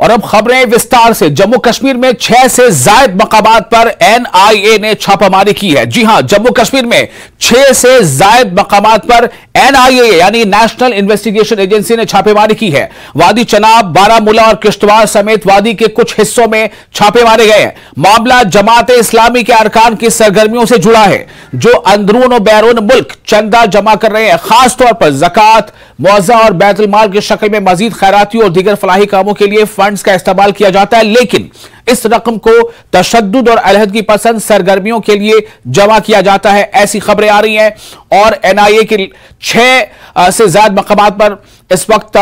और अब खबरें विस्तार से। जम्मू कश्मीर में 6 से ज्यादा मकामात पर एनआईए ने छापामारी की है। जी हां, जम्मू कश्मीर में 6 से ज्यादा मकामात पर एनआईए यानी नेशनल इन्वेस्टिगेशन एजेंसी ने छापेमारी की है। वादी चनाब, बारामूला और किश्तवाड़ समेत वादी के कुछ हिस्सों में छापे मारे गए हैं। मामला जमात इस्लामी के अरकान की सरगर्मियों से जुड़ा है, जो अंदरून और बैरून मुल्क चंदा जमा कर रहे हैं। खासतौर पर ज़कात, मुआवजा और बैतुल माल की शक्ल में मजीद खैराती और दीगर फलाही कामों के लिए फंड्स का इस्तेमाल किया जाता है, लेकिन इस रकम को तशद्दुद और अलहदगी पसंद सरगर्मियों के लिए जमा किया जाता है, ऐसी खबरें आ रही हैं। और एनआईए के 6 से ज्यादा मकामात पर इस वक्त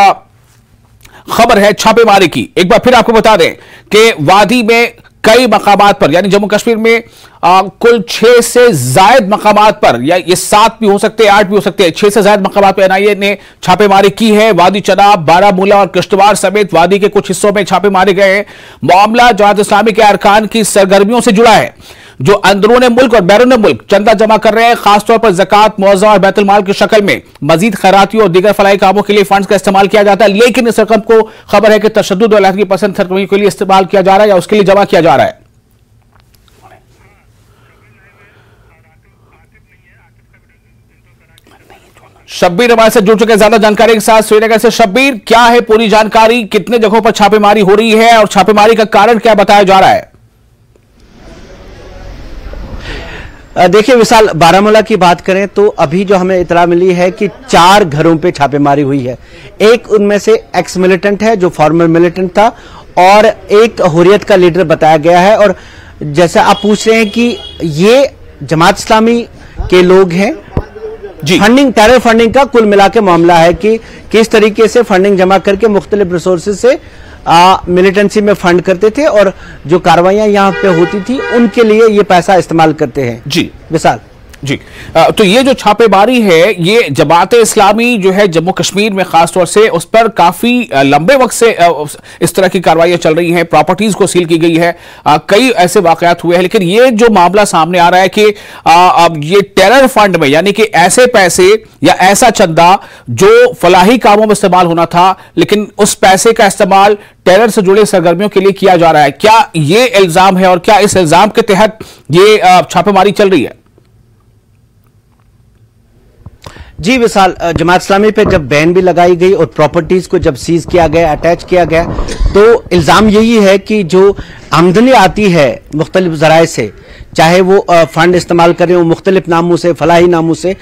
खबर है छापेमारी की। एक बार फिर आपको बता दें कि वादी में कई मकामात पर यानी जम्मू कश्मीर में कुल 6 से ज्यादा मकामात पर, या ये 7 भी हो सकते हैं, 8 भी हो सकते हैं, 6 से ज्यादा मकामात पर एनआईए ने छापेमारी की है। वादी चनाब, बारामूला और किश्तवाड़ समेत वादी के कुछ हिस्सों में छापे मारे गए हैं। मामला जमात इस्लामी के अरकान की सरगर्मियों से जुड़ा है, जो अंदरून मुल्क और बैरून मुल्क चंदा जमा कर रहे हैं। खासतौर पर ज़कात, मुआवजा और बैतुल माल की शक्ल में मजीद खैराती और दीगर फलाही कामों के लिए फंड्स का इस्तेमाल किया जाता है, लेकिन इस रकम को खबर है कि तशद्दुद और अलहदगी पसंद सरगर्मियों के लिए इस्तेमाल किया जा रहा है या उसके लिए जमा किया जा रहा है। शब्बीर हमारे से जुड़ चुके हैं ज्यादा जानकारी के साथ श्रीनगर से। शब्बीर, क्या है पूरी जानकारी, कितने जगहों पर छापेमारी हो रही है और छापेमारी का कारण क्या बताया जा रहा है? देखिए विशाल, बारामूला की बात करें तो अभी जो हमें इतला मिली है कि 4 घरों पे छापेमारी हुई है। एक उनमें से एक्स मिलिटेंट है जो फॉर्मर मिलिटेंट था, और एक हुर्रियत का लीडर बताया गया है। और जैसा आप पूछ रहे हैं कि ये जमात इस्लामी के लोग हैं, फंडिंग, टेरर फंडिंग का कुल मिला के मामला है कि किस तरीके से फंडिंग जमा करके मुख्तलिफ रिसोर्सेज से मिलिटेंसी में फंड करते थे और जो कार्रवाइयां यहां पे होती थी उनके लिए ये पैसा इस्तेमाल करते हैं। जी विशाल जी, तो ये जो छापेमारी है ये जमात इस्लामी जो है जम्मू कश्मीर में खासतौर से उस पर काफी लंबे वक्त से इस तरह की कार्रवाइयां चल रही हैं, प्रॉपर्टीज को सील की गई है, कई ऐसे वाकयात हुए हैं। लेकिन ये जो मामला सामने आ रहा है कि अब ये टेरर फंड में यानी कि ऐसे पैसे या ऐसा चंदा जो फलाही कामों में इस्तेमाल होना था, लेकिन उस पैसे का इस्तेमाल टेरर से जुड़े सरगर्मियों के लिए किया जा रहा है। क्या ये इल्जाम है और क्या इस इल्जाम के तहत ये छापेमारी चल रही है? जी विशाल, जमात इस्लामी पे जब बैन भी लगाई गई और प्रॉपर्टीज को जब सीज किया गया, अटैच किया गया, तो इल्जाम यही है कि जो आमदनी आती है मुख्तलिफ जराए से, चाहे वो फंड इस्तेमाल करें वो मुख्तलिफ नामों से, फलाही नामों से,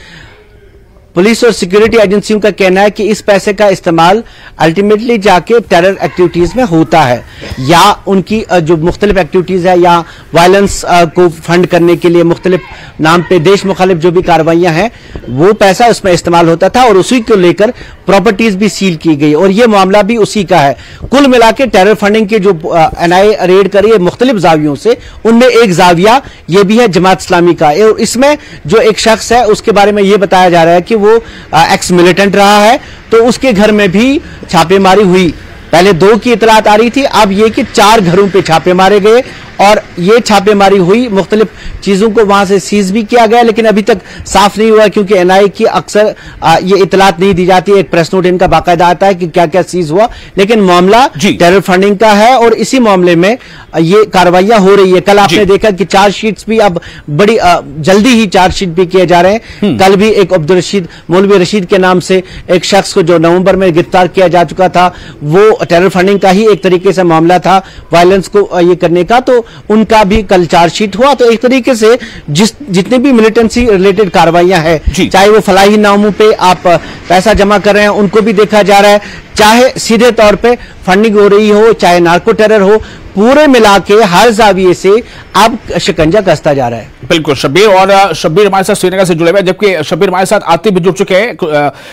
पुलिस और सिक्योरिटी एजेंसियों का कहना है कि इस पैसे का इस्तेमाल अल्टीमेटली जाके टेरर एक्टिविटीज में होता है, या उनकी जो मुख्तलिफ एक्टिविटीज है या वायलेंस को फंड करने के लिए मुख्तलिफ नाम पे देश मुखालिफ जो भी कार्रवाइयां हैं वो पैसा उसमें इस्तेमाल होता था, और उसी को लेकर प्रॉपर्टीज भी सील की गई और ये मामला भी उसी का है। कुल मिला के टेरर फंडिंग के जो एनआईए रेड करी है मुख्तलिफ जावियों से, उनमें एक जाविया ये भी है जमात इस्लामी का। और इसमें जो एक शख्स है उसके बारे में ये बताया जा रहा है कि वो एक्स मिलिटेंट रहा है, तो उसके घर में भी छापेमारी हुई। पहले 2 की इतलात आ रही थी, अब ये कि 4 घरों पे छापे मारे गए और ये छापेमारी हुई, मुख्तलिफ चीजों को वहां से सीज भी किया गया, लेकिन अभी तक साफ नहीं हुआ क्योंकि एनआईए की अक्सर ये इतलात नहीं दी जाती। एक प्रेस नोट इनका बाकायदा आता है कि क्या क्या सीज हुआ, लेकिन मामला टेरर फंडिंग का है और इसी मामले में ये कार्रवाइयां हो रही है। कल आपने देखा कि चार्जशीट्स भी अब बड़ी जल्दी ही चार्जशीट भी किए जा रहे हैं। कल भी एक अब्दुल रशीद, मौलवी रशीद के नाम से एक शख्स को जो नवंबर में गिरफ्तार किया जा चुका था, वो टेरर फंडिंग का ही एक तरीके से मामला था, वायलेंस को ये करने का, तो उनका भी कल चार्जशीट हुआ। तो एक तरीके से जितने भी मिलिटेंसी रिलेटेड कार्रवाइयां हैं, चाहे वो फलाही नामों पे आप पैसा जमा कर रहे हैं उनको भी देखा जा रहा है, चाहे सीधे तौर पे फंडिंग हो रही हो, चाहे नार्को टेरर हो, पूरे मिला के हर जाविये से अब शिकंजा कसता जा रहा है। बिल्कुल शब्बीर, और शब्बीर हमारे साथ श्रीनगर से जुड़े हुए, जबकि शब्बीर हमारे साथ आतिफ भी जुड़ चुके हैं,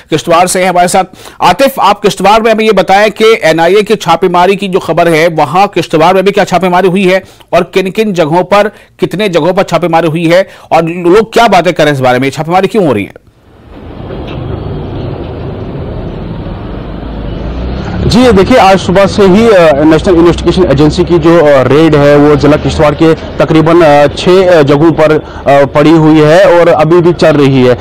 किश्तवाड़ से हैं हमारे साथ। आतिफ, आप किश्तवाड़ में हमें ये बताएं कि एनआईए की छापेमारी की जो खबर है वहां किश्तवाड़ में भी क्या छापेमारी हुई है और किन किन जगहों पर, कितने जगहों पर छापेमारी हुई है और लोग क्या बातें कर रहे हैं इस बारे में, छापेमारी क्यों हो रही है? जी देखिए, आज सुबह से ही नेशनल इन्वेस्टिगेशन एजेंसी की जो रेड है वो जिला किश्तवाड़ के तकरीबन 6 जगहों पर पड़ी हुई है और अभी भी चल रही है।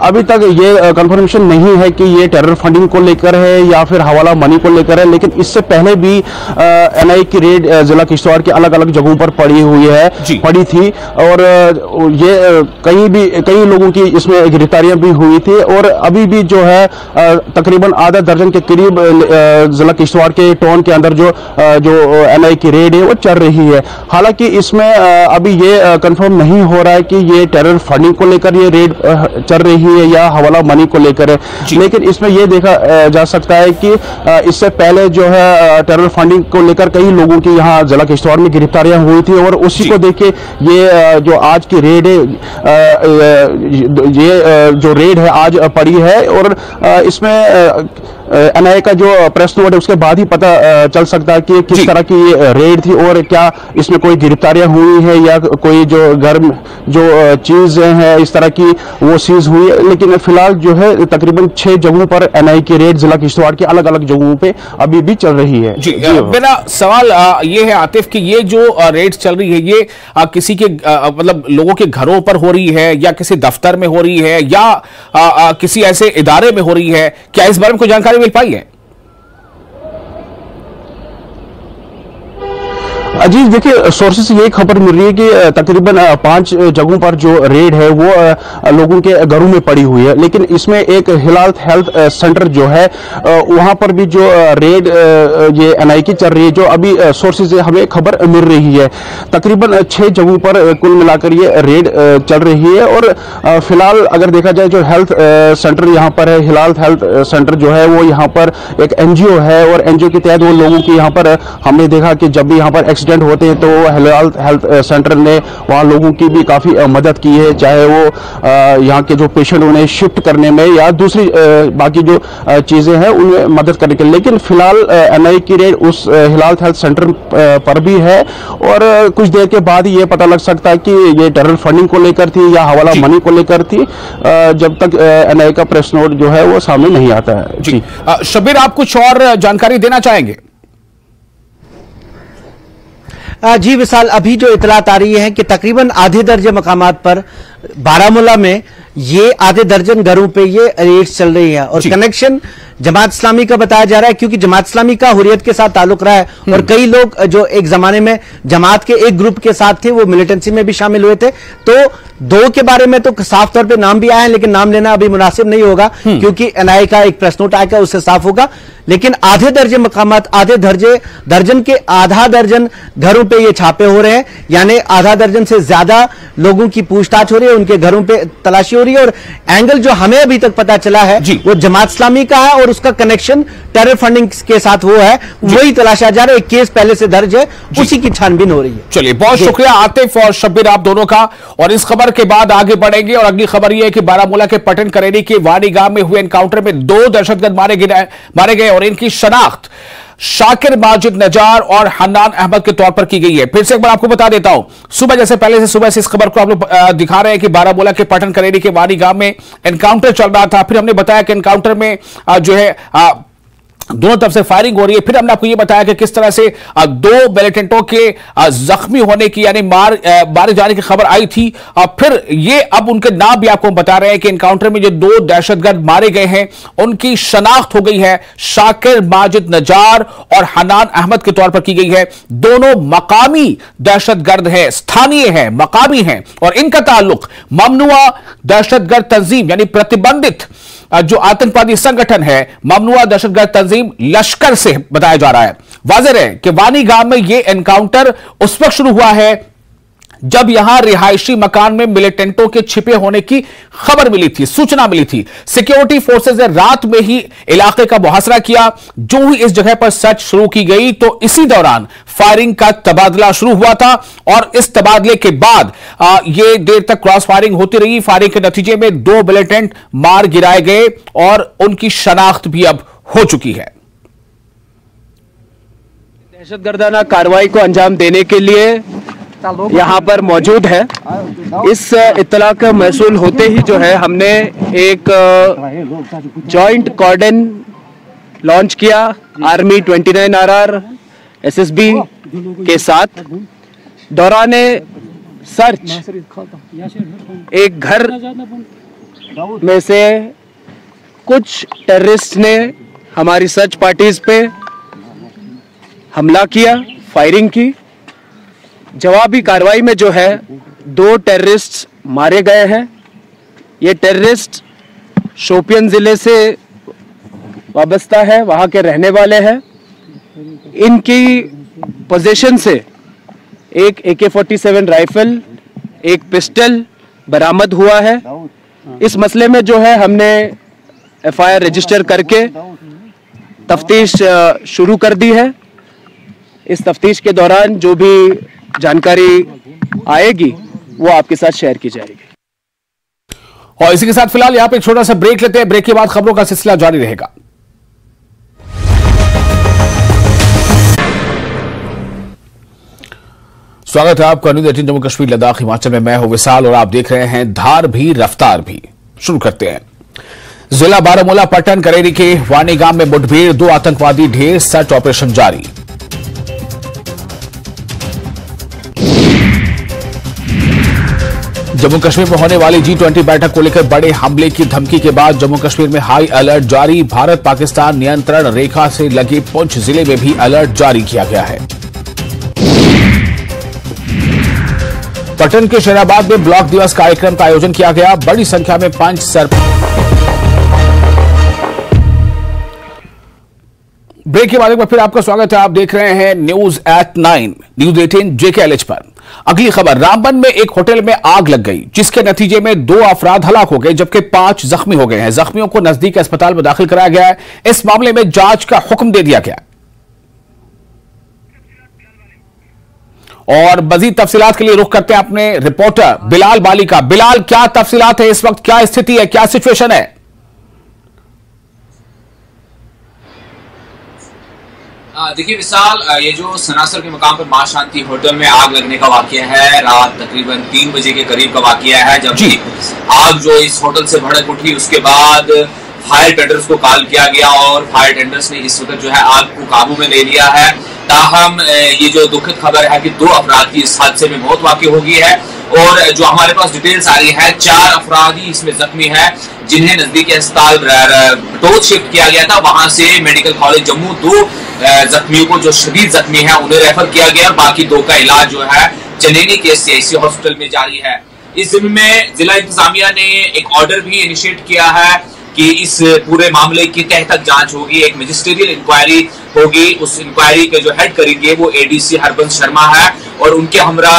अभी तक ये कंफर्मेशन नहीं है कि ये टेरर फंडिंग को लेकर है या फिर हवाला मनी को लेकर है, लेकिन इससे पहले भी एनआईए की रेड जिला किश्तवाड़ के अलग अलग जगहों पर पड़ी थी और ये कई लोगों की इसमें गिरफ्तारियां भी हुई थी और अभी भी जो है तकरीबन आधा दर्जन के करीब जिला किश्तवाड़ के टाउन के अंदर जो एनआईए की रेड है वो चल रही है। हालांकि इसमें अभी ये कंफर्म नहीं हो रहा है कि ये टेरर फंडिंग को लेकर ये रेड चल रही है या हवाला मनी को लेकर है, लेकिन इसमें ये देखा जा सकता है कि इससे पहले जो है टेरर फंडिंग को लेकर कई लोगों की यहाँ जिला किश्तवाड़ में गिरफ्तारियां हुई थी और उसी को देख के ये जो आज की रेड है, ये जो रेड है आज पड़ी है और इसमें एनआईए का जो प्रेस नोट है उसके बाद ही पता चल सकता है कि किस तरह की ये रेड थी और क्या इसमें कोई गिरफ्तारियां हुई है या कोई जो घर में जो चीजें हैं इस तरह की वो सीज हुई है। लेकिन फिलहाल जो है तकरीबन 6 जगहों पर एनआईए की रेड जिला किश्तवाड़ की अलग अलग जगहों पे अभी भी चल रही है। जी, मेरा सवाल ये है आतिफ कि ये जो रेड चल रही है ये किसी के मतलब लोगों के घरों पर हो रही है या किसी दफ्तर में हो रही है या किसी ऐसे इदारे में हो रही है, क्या इस बारे में कोई जानकारी मिल पाई है? अजीज देखिए, सोर्सेस से ये खबर मिल रही है कि तकरीबन 5 जगहों पर जो रेड है वो लोगों के घरों में पड़ी हुई है, लेकिन इसमें एक हिलाल हेल्थ सेंटर जो है वहां पर भी जो रेड ये एनआईए की चल रही है, जो अभी सोर्सेस से हमें खबर मिल रही है। तकरीबन 6 जगहों पर कुल मिलाकर ये रेड चल रही है और फिलहाल अगर देखा जाए जो हेल्थ सेंटर यहाँ पर है, हिलाल हेल्थ सेंटर जो है वो यहाँ पर एक एनजीओ है और एनजीओ के तहत वो लोगों की यहाँ पर हमने देखा कि जब भी यहाँ पर एक्सीडेंट होते हैं तो हिलाल हेल्थ सेंटर ने वहाँ लोगों की भी काफी मदद की है, चाहे वो यहाँ के जो पेशेंट उन्हें शिफ्ट करने में या दूसरी बाकी जो चीजें हैं उनमें मदद करने के लिए। लेकिन फिलहाल एनआईए की रेड उस हिलाल हेल्थ सेंटर पर भी है और कुछ देर के बाद ही ये पता लग सकता है कि ये टेरर फंडिंग को लेकर थी या हवाला मनी को लेकर थी, जब तक एनआईए का प्रेस नोट जो है वो सामने नहीं आता है। जी शब्बीर, आप कुछ और जानकारी देना चाहेंगे? जी विशाल, अभी जो इतलात आ रही है कि तकरीबन आधे दर्जन मकामात पर बारामूला में ये आधे दर्जन घरों पे ये रेड्स चल रही है और कनेक्शन जमात इस्लामी का बताया जा रहा है, क्योंकि जमात इस्लामी का हुर्रियत के साथ ताल्लुक रहा है और कई लोग जो एक जमाने में जमात के एक ग्रुप के साथ थे वो मिलिटेंसी में भी शामिल हुए थे। तो 2 के बारे में तो साफ तौर पे नाम भी आया है, लेकिन नाम लेना अभी मुनासिब नहीं होगा क्योंकि एनआईए का एक प्रेस नोट आएगा उससे साफ होगा। लेकिन आधे दर्जन मकामात, आधे दर्जन के आधा दर्जन घरों पे ये छापे हो रहे हैं, यानी आधा दर्जन से ज्यादा लोगों की पूछताछ हो रही है, उनके घरों पे तलाशी हो रही है और एंगल जो हमें अभी तक पता चला है वो जमात इस्लामी का है और उसका कनेक्शन टेरर फंडिंग के साथ वो है, वही तलाशा जा रहा है। एक केस पहले से दर्ज है, उसी की छानबीन हो रही है। चलिए, बहुत शुक्रिया आतिफ और शब्बीर आप दोनों का। और इस खबर के बाद आगे बढ़ेंगे और अगली खबर यह है कि बारामूला के पटन करेरी के वानी गांव में हुए एनकाउंटर में 2 दहशतगर्द मारे गए और इनकी शनाख्त शाकिर माजिद नजार और हन्नान अहमद के तौर पर की गई है। फिर से एक बार आपको बता देता हूं, सुबह से इस खबर को आप लोग दिखा रहे हैं कि बारामूला के पटन करेरी के वानी गांव में एनकाउंटर चल रहा था। फिर हमने बताया कि एनकाउंटर में जो है दोनों तरफ से फायरिंग हो रही है। फिर हमने आपको यह बताया कि किस तरह से 2 मिलिटेंटों के जख्मी होने की यानी मारे जाने की खबर आई थी। फिर ये अब उनके नाम भी आपको बता रहे हैं कि एनकाउंटर में जो 2 दहशतगर्द मारे गए हैं उनकी शनाख्त हो गई है, शाकिर माजिद नजार और हन्नान अहमद के तौर पर की गई है। दोनों मकामी दहशतगर्द हैं, स्थानीय हैं, मकामी हैं और इनका ताल्लुक ममनुआ दहशतगर्द तंजीम यानी प्रतिबंधित जो आतंकवादी संगठन है ममनुआ दहशतगर्द तंजीम लश्कर से बताया जा रहा है। वाज़ेह है कि वानी गांव में यह एनकाउंटर उस वक्त शुरू हुआ है जब यहां रिहायशी मकान में मिलिटेंटों के छिपे होने की खबर मिली थी, सूचना मिली थी। सिक्योरिटी फोर्सेज ने रात में ही इलाके का मुहासरा किया। जो ही इस जगह पर सर्च शुरू की गई तो इसी दौरान फायरिंग का तबादला शुरू हुआ था और इस तबादले के बाद यह देर तक क्रॉस फायरिंग होती रही। फायरिंग के नतीजे में 2 मिलिटेंट मार गिराए गए और उनकी शनाख्त भी अब हो चुकी है। दहशतगर्दाना कार्रवाई को अंजाम देने के लिए यहाँ पर मौजूद है। इस इत्तला का महसूल होते ही जो है हमने एक जॉइंट कॉर्डन लॉन्च किया आर्मी 29RR SSB के साथ। दौरान सर्च एक घर में से कुछ टेररिस्ट ने हमारी सर्च पार्टीज पे हमला किया, फायरिंग की। जवाबी कार्रवाई में जो है 2 टेररिस्ट मारे गए हैं। ये टेररिस्ट शोपियन जिले से वाबस्ता है, वहां के रहने वाले हैं। इनकी पोजीशन से एक AK-47 राइफल, एक पिस्टल बरामद हुआ है। इस मसले में जो है हमने FIR रजिस्टर करके तफ्तीश शुरू कर दी है। इस तफ्तीश के दौरान जो भी जानकारी आएगी वो आपके साथ शेयर की जाएगी। और इसी के साथ फिलहाल यहां पे एक छोटा सा ब्रेक लेते हैं। ब्रेक के बाद खबरों का सिलसिला जारी रहेगा। स्वागत है आपका न्यूज़ 18 जम्मू कश्मीर लद्दाख हिमाचल में। मैं हूं विशाल और आप देख रहे हैं धार भी रफ्तार भी। शुरू करते हैं। जिला बारामूला पट्टन करेरी के वानी गांव में मुठभेड़, 2 आतंकवादी ढेर, सर्च ऑपरेशन जारी। जम्मू कश्मीर में होने वाली G20 बैठक को लेकर बड़े हमले की धमकी के बाद जम्मू कश्मीर में हाई अलर्ट जारी। भारत पाकिस्तान नियंत्रण रेखा से लगे पुंछ जिले में भी अलर्ट जारी किया गया है। पटन के शहराबाद में ब्लॉक दिवस कार्यक्रम का आयोजन किया गया। बड़ी संख्या में पंच ब्रेक के बाद एक बार फिर आपका स्वागत है। आप देख रहे हैं न्यूज एट 9 न्यूज 18 JKLH पर। अगली खबर, रामबन में एक होटल में आग लग गई, जिसके नतीजे में 2 अफराद हलाक हो गए जबकि 5 जख्मी हो गए हैं। जख्मियों को नजदीक अस्पताल में दाखिल कराया गया है। इस मामले में जांच का हुक्म दे दिया गया और मजीद तफसीलात के लिए रुख करते हैं अपने रिपोर्टर बिलाल बाली का। बिलाल, क्या तफसीलात है इस वक्त, क्या स्थिति है, क्या सिचुएशन है? देखिए विशाल, ये जो सनासर के मकाम पर मां शांति होटल में आग लगने का वाकया है, रात तकरीबन 3 बजे के करीब का वाकया है। जब आग जो इस होटल से भड़क उठी उसके बाद फायर टेंडर्स को कॉल किया गया और फायर टेंडर्स ने इस वक्त जो है आग को काबू में ले लिया है। ताहम ये जो दुखद खबर है कि 2 अफराद की इस हादसे में मौत वाकई हो गई है और जो हमारे पास डिटेल्स आ रही है 4 अफराद ही इसमें जख्मी है, जिन्हें नजदीकी अस्पताल टोच शिफ्ट किया गया था। वहां से मेडिकल कॉलेज जम्मू 2 जख्मियों को जो शदीद जख्मी है उन्हें रेफर किया गया और बाकी 2 का इलाज जो है चनैनी के CIC हॉस्पिटल में जारी है। इस जिम्मे में जिला इंतजामिया ने एक ऑर्डर भी इनिशिएट किया है कि इस पूरे मामले की तह तक जांच होगी, एक मजिस्ट्रियल इंक्वायरी होगी। उस इंक्वायरी के जो हेड करेंगे वो ADC हरबंस शर्मा है और उनके हमरा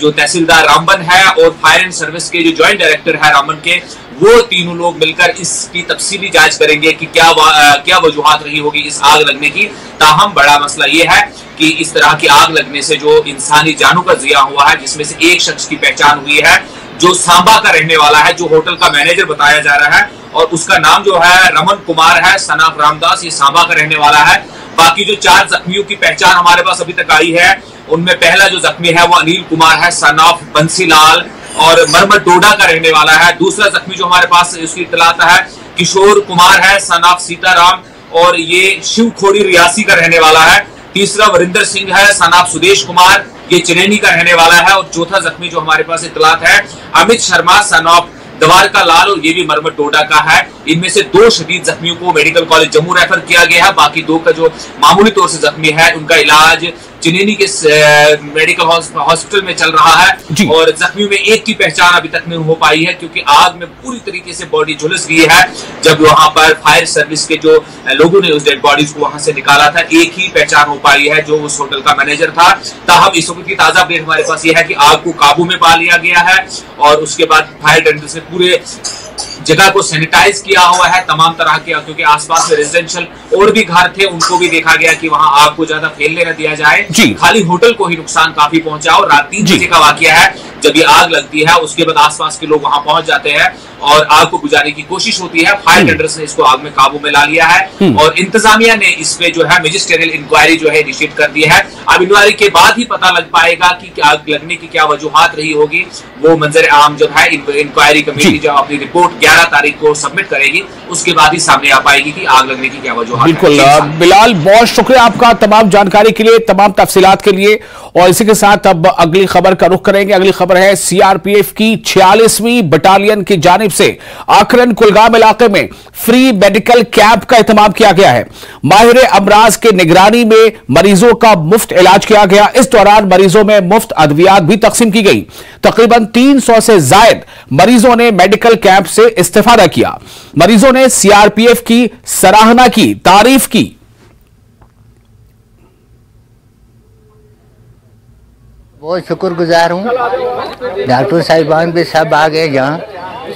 जो तहसीलदार रामबन है और फायर एंड सर्विस के जो ज्वाइंट डायरेक्टर है रामबन के, वो तीनों लोग मिलकर इसकी तफसीली जांच करेंगे कि क्या वजूहात रही होगी इस आग लगने की। ताहम बड़ा मसला ये है कि इस तरह की आग लगने से जो इंसानी जानों का जिया हुआ है, जिसमें से एक शख्स की पहचान हुई है जो सांबा का रहने वाला है, जो होटल का मैनेजर बताया जा रहा है और उसका नाम जो है रमन कुमार है, सनाफ रामदास, ये सांबा का रहने वाला है। बाकी जो 4 जख्मियों की पहचान हमारे पास अभी तक आई है, उनमें पहला जो जख्मी है वो अनिल कुमार है, सनाफ बंसीलाल और मरमत डोडा का रहने वाला है। दूसरा जख्मी जो हमारे पास उसकी इत्तलात है किशोर कुमार है, सनाफ सीताराम और ये शिव खोड़ी रियासी का रहने वाला है। तीसरा वरिंदर सिंह है, सनाफ सुदेश कुमार, ये चनैनी का रहने वाला है और चौथा जख्मी जो हमारे पास इत्तलात है अमित शर्मा, सनाफ द्वारका लाल और ये भी मरमत डोडा का है। इनमें से 2 शदीद जख्मियों को मेडिकल कॉलेज जम्मू रेफर किया गया है। बाकी 2 का जो मामूली तौर से जख्मी है उनका इलाज चनैनी के मेडिकल हॉस्पिटल में चल रहा है और जख्मियों में एक की पहचान अभी तक नहीं हो पाई है क्योंकि आग में पूरी तरीके से बॉडी झुलस गई है। जब वहां पर फायर सर्विस के जो लोगों ने उस डेड बॉडीज को वहां से निकाला था, एक ही पहचान हो पाई है जो उस होटल का मैनेजर था। ताहम इस वक्त की ताजा अपडेट हमारे पास यह है कि आग को काबू में पा लिया गया है और उसके बाद फायर टेंडर से पूरे जगह को सैनिटाइज किया हुआ है तमाम तरह के, क्योंकि आसपास में रेजिडेंशियल और भी घर थे, उनको भी देखा गया कि वहां आग को ज्यादा फैलने न दिया जाए। खाली होटल को ही नुकसान काफी पहुंचा और रात 3 बजे का वाकया है जब ये आग लगती है। उसके बाद आसपास के लोग वहां पहुंच जाते हैं और आग को बुझाने की कोशिश होती है। फायर टेंडर्स ने इसको आग में काबू में ला लिया है और इंतजामिया ने इस पे जो है मजिस्ट्रियल इंक्वायरी जो है इनिशिएट कर दी है। अब इंक्वायरी के बाद ही पता लग पाएगा कि आग लगने की क्या वजूहात रही होगी। वो मंजर आम जब है इंक्वायरी कमेटी जब अपनी रिपोर्ट 11 तारीख को सबमिट करेगी, उसके बाद ही सामने आ पाएगी कि आग लगने की क्या वजह। बिल्कुल बिलाल, बहुत शुक्रिया आपका तमाम जानकारी के लिए, तमाम तफसीलात के लिए। और इसी के साथ अब अगली खबर का रुख करेंगे। अगली खबर है सीआरपीएफ की 46वीं बटालियन की जानिब से आखरन कुलगाम इलाके में फ्री मेडिकल कैंप का एहतमाम किया गया है। माहिर अमराज के निगरानी में मरीजों का मुफ्त इलाज किया गया। इस दौरान मरीजों में मुफ्त अद्वियात भी तकसीम की गई। तकरीबन 300 से जायद मरीजों ने मेडिकल कैंप से इस्तेफादा किया। मरीजों ने सीआरपीएफ की सराहना की, तारीफ की। बहुत शुक्रगुजार हूँ, डॉक्टर साहिबान भी सब आ गए यहाँ,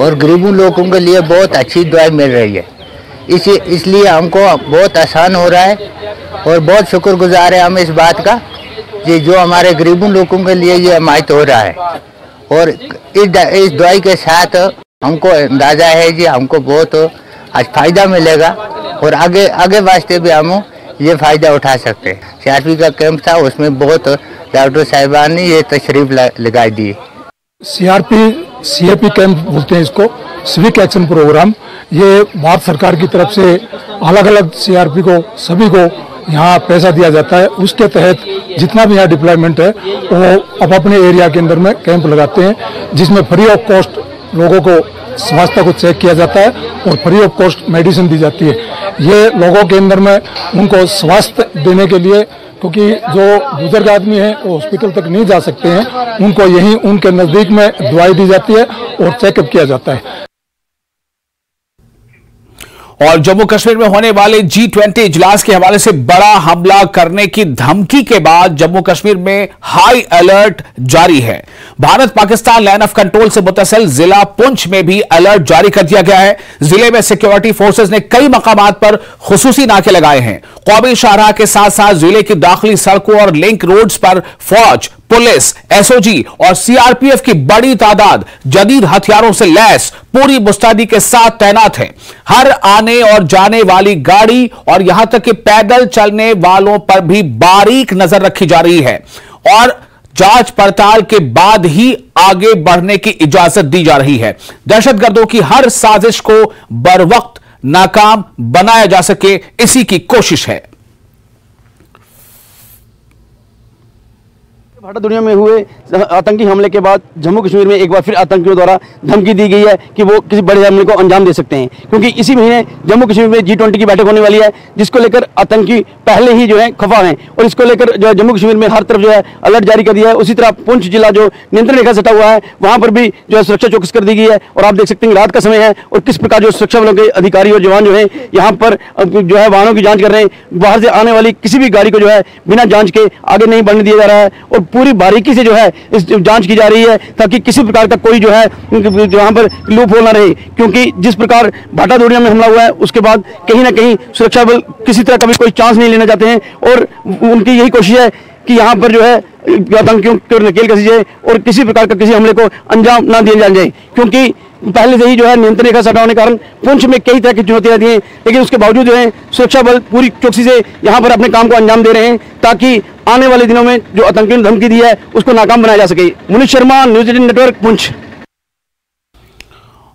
और गरीबों लोगों के लिए बहुत अच्छी दवाई मिल रही है। इसलिए हमको बहुत आसान हो रहा है, और बहुत शुक्रगुजार है हम इस बात का कि जो हमारे गरीबों लोगों के लिए ये हिमायत हो रहा है। और इस दवाई के साथ हमको अंदाज़ा है कि हमको बहुत आज फ़ायदा मिलेगा, और आगे वास्ते भी हम ये फ़ायदा उठा सकते हैं। सीआरपी का कैंप था, उसमें बहुत डॉक्टर साहिबान ने ये तशरीफ लगाई दी। सीएपी कैंप बोलते हैं इसको, सिविक एक्शन प्रोग्राम। ये भारत सरकार की तरफ से अलग अलग सीआरपी को सभी को यहाँ पैसा दिया जाता है। उसके तहत जितना भी यहाँ डिप्लॉयमेंट है वो अपने एरिया के अंदर में कैंप लगाते हैं, जिसमें फ्री ऑफ कॉस्ट लोगों को स्वास्थ्य को चेक किया जाता है और फ्री ऑफ कॉस्ट मेडिसिन दी जाती है। ये लोगों के अंदर में उनको स्वास्थ्य देने के लिए, क्योंकि जो बुजुर्ग आदमी हैं वो हॉस्पिटल तक नहीं जा सकते हैं, उनको यहीं उनके नज़दीक में दवाई दी जाती है और चेकअप किया जाता है। और जम्मू कश्मीर में होने वाले G20 इजलास के हवाले से बड़ा हमला करने की धमकी के बाद जम्मू कश्मीर में हाई अलर्ट जारी है। Bharat Pakistan line of control से मुतसिल जिला पुंछ में भी अलर्ट जारी कर दिया गया है। जिले में सिक्योरिटी फोर्सेज ने कई मकामात पर खुसूसी नाके लगाए हैं। कौमी शाहराह के साथ साथ जिले की दाखिली सड़कों और लिंक रोड्स पर फौज, पुलिस, एसओजी और सीआरपीएफ की बड़ी तादाद जदीद हथियारों से लैस पूरी मुस्तैदी के साथ तैनात है। हर आने और जाने वाली गाड़ी और यहां तक कि पैदल चलने वालों पर भी बारीक नजर रखी जा रही है और जांच पड़ताल के बाद ही आगे बढ़ने की इजाजत दी जा रही है। दहशतगर्दों की हर साजिश को बरवक्त नाकाम बनाया जा सके, इसी की कोशिश है। भाटा दुनिया में हुए आतंकी हमले के बाद जम्मू कश्मीर में एक बार फिर आतंकियों द्वारा धमकी दी गई है कि वो किसी बड़े हमले को अंजाम दे सकते हैं, क्योंकि इसी महीने जम्मू कश्मीर में G20 की बैठक होने वाली है, जिसको लेकर आतंकी पहले ही जो है खफा हैं और इसको लेकर जो है जम्मू कश्मीर में हर तरफ जो है अलर्ट जारी कर दिया है। उसी तरह पुंछ जिला जो नियंत्रण रेखा सटा हुआ है वहां पर भी जो है सुरक्षा चौकस कर दी गई है और आप देख सकते हैं रात का समय है और किस प्रकार जो सुरक्षा बलों के अधिकारी और जवान जो है यहाँ पर जो है वाहनों की जाँच कर रहे हैं। बाहर से आने वाली किसी भी गाड़ी को जो है बिना जाँच के आगे नहीं बढ़ने दिया जा रहा है और पूरी बारीकी से जो है इस जांच की जा रही है ताकि किसी प्रकार का कोई जो है वहां पर लूप होल ना रहे, क्योंकि जिस प्रकार भाटा दोड़िया में हमला हुआ है उसके बाद कहीं ना कहीं सुरक्षा बल किसी तरह का भी कोई चांस नहीं लेना चाहते हैं और उनकी यही कोशिश है कि यहाँ पर जो है आतंकियों को नकेल कसी जाए और किसी प्रकार का किसी हमले को अंजाम ना दिया जाए, क्योंकि पहले से ही जो है नियंत्रण रेखा सटा होने के कारण पुंछ में कई तरह की चुनौतियां रहती हैं, लेकिन उसके बावजूद जो है सुरक्षा बल पूरी चौकसी से यहाँ पर अपने काम को अंजाम दे रहे हैं ताकि आने वाले दिनों में जो आतंकियों ने धमकी दी है उसको नाकाम बनाया जा सके। Munish Sharma, news 18 network, Poonch.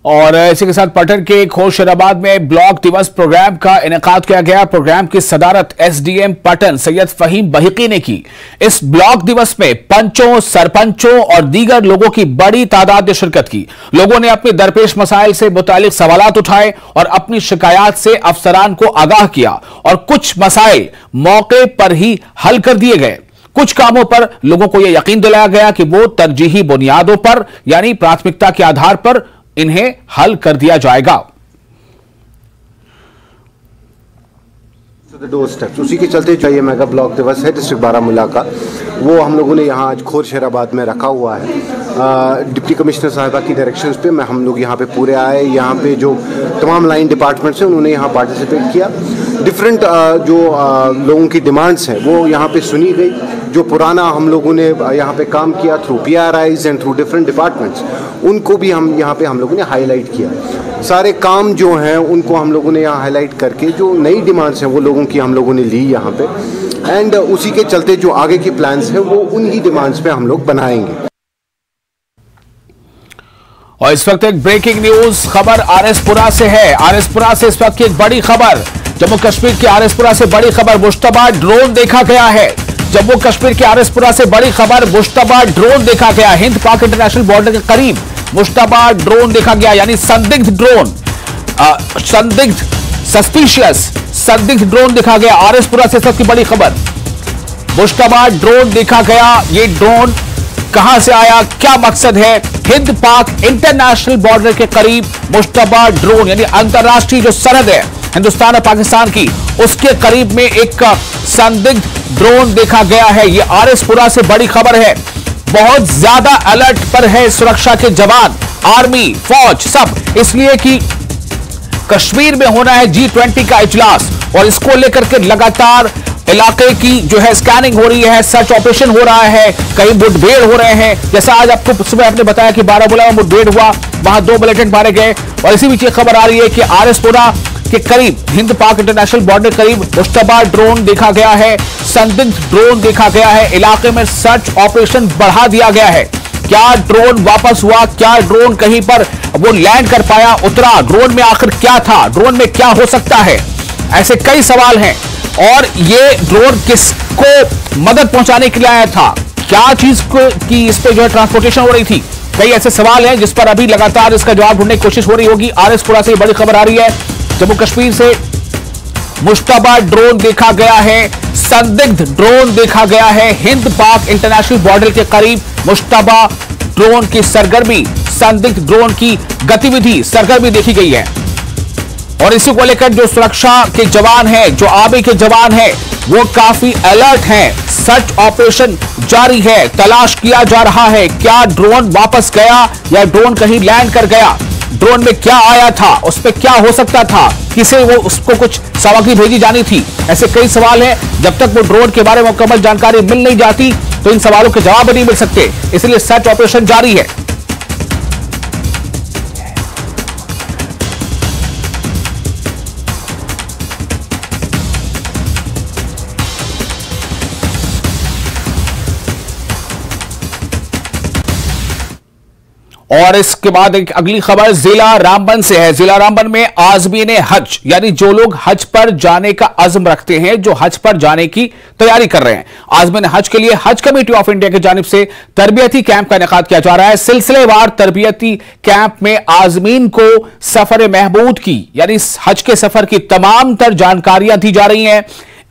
और इसी के साथ पटन के होशंगाबाद में ब्लॉक दिवस प्रोग्राम का इनेकाद किया गया। प्रोग्राम की सदारत एसडीएम पटन सैयद फहीम बहिकी ने की। इस ब्लॉक दिवस में पंचों, सरपंचों और दीगर लोगों की बड़ी तादाद ने शिरकत की। लोगों ने अपने दरपेश मसाइल से मुतालिक सवालात उठाए और अपनी शिकायत से अफसरान को आगाह किया और कुछ मसाइल मौके पर ही हल कर दिए गए। कुछ कामों पर लोगों को यह यकीन दिलाया गया कि वो तरजीही बुनियादों पर यानी प्राथमिकता के आधार पर इन्हें हल कर दिया जाएगा। उसी के चलते जो ये मेगा ब्लॉक दिवस है डिस्ट्रिक्ट बारामूला का, वो हम लोगों ने यहाँ आज खोरशेराबाद में रखा हुआ है। डिप्टी कमिश्नर साहिबा की डायरेक्शंस पे हम लोग यहाँ पे पूरे आए। यहाँ पे जो तमाम लाइन डिपार्टमेंट्स हैं उन्होंने यहाँ पार्टिसिपेट किया। डिफरेंट जो लोगों की डिमांड्स हैं वो यहाँ पे सुनी गई। जो पुराना हम लोगों ने यहाँ पे काम किया through PRIs and through different departments, उनको भी हम यहाँ पे हम लोगों ने हाईलाइट किया। सारे काम जो हैं उनको हम लोगों ने यहाँ हाईलाइट करके जो नई डिमांड्स हैं वो लोगों की हम लोगों ने ली यहाँ पे, एंड उसी के चलते जो आगे के प्लान्स हैं वो उन्हीं डिमांड्स पे हम लोग बनाएंगे। और इस वक्त एक ब्रेकिंग न्यूज खबर आरएसपुरा से है। आरएसपुरा से इस वक्त की एक बड़ी खबर, जम्मू कश्मीर के आरएसपुरा से बड़ी खबर, मुश्तबा ड्रोन देखा गया है। जम्मू कश्मीर के आरएसपुरा से बड़ी खबर, मुश्तबा ड्रोन देखा गया। हिंद पाक इंटरनेशनल बॉर्डर के करीब मुश्तबा ड्रोन देखा गया, यानी संदिग्ध ड्रोन, संदिग्ध सस्पिशियस संदिग्ध ड्रोन देखा गया। आरएसपुरा से सबकी बड़ी खबर, मुश्तबा ड्रोन देखा गया। ये ड्रोन कहां से आया, क्या मकसद है? हिंद पाक इंटरनेशनल बॉर्डर के करीब मुश्तबा ड्रोन, यानी अंतरराष्ट्रीय जो सरहद है हिंदुस्तान और पाकिस्तान की, उसके करीब में एक संदिग्ध ड्रोन देखा गया है। यह आरएसपुरा से बड़ी खबर है। बहुत ज्यादा अलर्ट पर है सुरक्षा के जवान, आर्मी, फौज सब, इसलिए कि कश्मीर में होना है G20 का इजलास और इसको लेकर के लगातार इलाके की जो है स्कैनिंग हो रही है, सर्च ऑपरेशन हो रहा है, कई मुठभेड़ हो रहे हैं। जैसा आज आपको सुबह आपने बताया कि बारामूला में मुठभेड़ हुआ, वहां 2 मिलिटेंट मारे गए। और इसी बीच ये खबर आ रही है कि आरएसपुरा के करीब हिंद पाक इंटरनेशनल बॉर्डर करीब मुश्तबा ड्रोन देखा गया है, संदिग्ध ड्रोन देखा गया है। इलाके में सर्च ऑपरेशन बढ़ा दिया गया है। क्या ड्रोन वापस हुआ, क्या ड्रोन कहीं पर वो लैंड कर पाया, उतरा, ड्रोन में आखिर क्या था, ड्रोन में क्या हो सकता है, ऐसे कई सवाल हैं। और ये ड्रोन किसको मदद पहुंचाने के लिए आया था, क्या चीज की इस पे जो है ट्रांसपोर्टेशन हो रही थी, कई ऐसे सवाल हैं जिस पर अभी लगातार इसका जवाब ढूंढने की कोशिश हो रही होगी। आरएसपुरा से बड़ी खबर आ रही है, जम्मू कश्मीर से मुश्तबा ड्रोन देखा गया है, संदिग्ध ड्रोन देखा गया है। हिंद पाक इंटरनेशनल बॉर्डर के करीब मुश्तबा ड्रोन की सरगर्मी, संदिग्ध ड्रोन की गतिविधि, सरगर्मी देखी गई है। और इसी को लेकर जो सुरक्षा के जवान हैं, जो आर्मी के जवान हैं, वो काफी अलर्ट हैं। सर्च ऑपरेशन जारी है, तलाश किया जा रहा है क्या ड्रोन वापस गया या ड्रोन कहीं लैंड कर गया, ड्रोन में क्या आया था, उस पर क्या हो सकता था, किसे वो उसको कुछ सामग्री भेजी जानी थी, ऐसे कई सवाल हैं। जब तक वो ड्रोन के बारे में मुकम्मल जानकारी मिल नहीं जाती तो इन सवालों के जवाब नहीं मिल सकते, इसलिए सर्च ऑपरेशन जारी है। और इसके बाद एक अगली खबर जिला रामबन से है। जिला रामबन में आज़मीन हज, यानी जो लोग हज पर जाने का अज़्म रखते हैं, जो हज पर जाने की तैयारी कर रहे हैं, आज़मीन हज के लिए हज कमेटी ऑफ इंडिया की जानिब से तरबियती कैंप का इनेकाद किया जा रहा है। सिलसिलेवार तरबियती कैंप में आज़मीन को सफर महमूद की, यानी हज के सफर की तमाम तर जानकारियां दी जा रही हैं।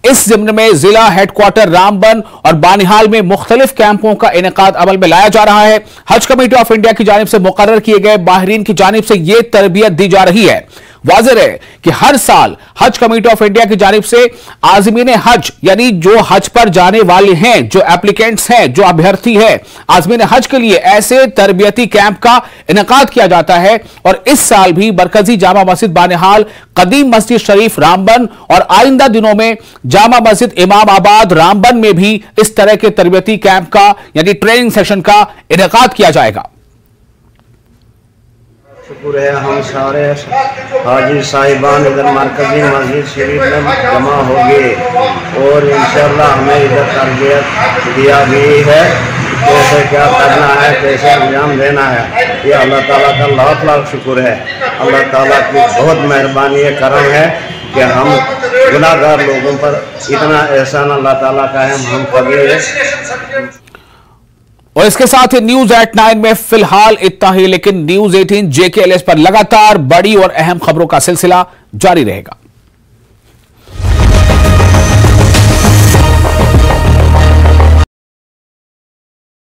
इस जिम्न में जिला हेडक्वार्टर रामबन और बानिहाल में मुख्तलिफ कैंपों का इनेकाद अमल में लाया जा रहा है। हज कमेटी ऑफ इंडिया की जानिब से मुकर्रर किए गए माहिरीन की जानिब से यह तरबियत दी जा रही है। वाज़ेह है कि हर साल हज कमेटी ऑफ इंडिया की जानिब से आज़मीन हज, यानी जो हज पर जाने वाले हैं, जो एप्लीकेंट्स हैं, जो अभ्यर्थी हैं, आज़मीन हज के लिए ऐसे तरबियती कैंप का इनेकाद किया जाता है। और इस साल भी मरकजी जामा मस्जिद बानिहाल, कदीम मस्जिद शरीफ रामबन और आइंदा दिनों में जामा मस्जिद इमाम आबाद रामबन में भी इस तरह के तरबियती कैंप का, यानी ट्रेनिंग सेशन का इनेकाद किया जाएगा। शुक्र है हम सारे हाजी साहिबान इधर मरकजी मस्जिद शरीफ में जमा हो गए और इंशाअल्लाह हमें इधर तरबियत दिया गई है, कैसे क्या करना है, कैसे अंजाम देना है। ये अल्लाह ताला का लाख लाख शुक्र है। अल्लाह ताला की बहुत मेहरबानी है, करम है कि हम गुनाहगार लोगों पर इतना एहसान अल्लाह ताला का है, हम कभी है। और इसके साथ ही न्यूज एट 9 में फिलहाल इतना ही, लेकिन न्यूज 18 JKLS पर लगातार बड़ी और अहम खबरों का सिलसिला जारी रहेगा।